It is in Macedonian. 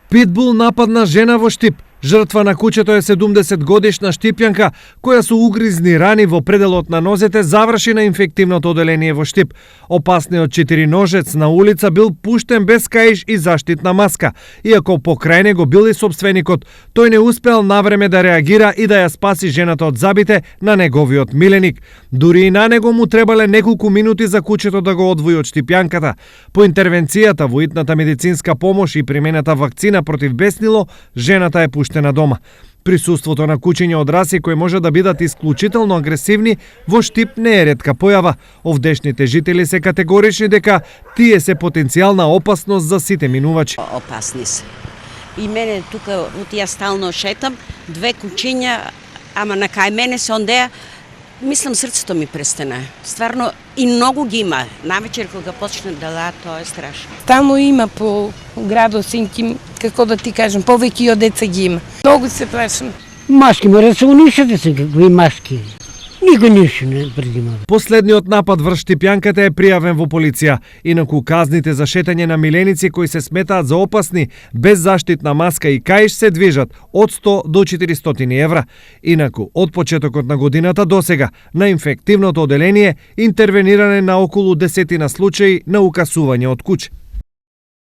Питбул нападна жена во Штип. Жртва на куќето е 70-годишна штипјанка која со угризни рани во пределот на нозете заврши на инфективното оделение во Штип. Опасниот 4-ножец на улица бил пуштен без каиш и заштитна маска. Иако покрај него бил и собственикот, тој не успеал навреме да реагира и да ја спаси жената од забите на неговиот миленик. Дури и на него му требале неколку минути за куќето да го одвои од штипјанката. По интервенцијата во итната медицинска помош и примената вакцина против беснило, жената е пуштена дома. Присуството на кучиња од раси кои може да бидат исклучително агресивни во Штип не е ретка појава. Овдешните жители се категорични дека тие се потенцијална опасност за сите минувачи. Опасни се. И мене тука ја стално шетам, две кучиња, ама на кај мене се ондеја, мислам срцето ми престане. Стварно и многу ги има. Навечер кога почне да лаат, тоа е страшно. Таму има по градот Синки, како да ти кажем, повеќе од деца ги има. Многу се плашам. Маски мора да се унишите се, какви маски. Никој ништо не предима. Последниот напад врз штипјанката е пријавен во полиција, инаку казните за шетање на миленици кои се сметаат за опасни, без заштитна маска и каиш се движат од 100 до 400 евра. Инаку, од почетокот на годината досега, на инфективното оделение интервениране на околу 10 случаи на укасување од куќа.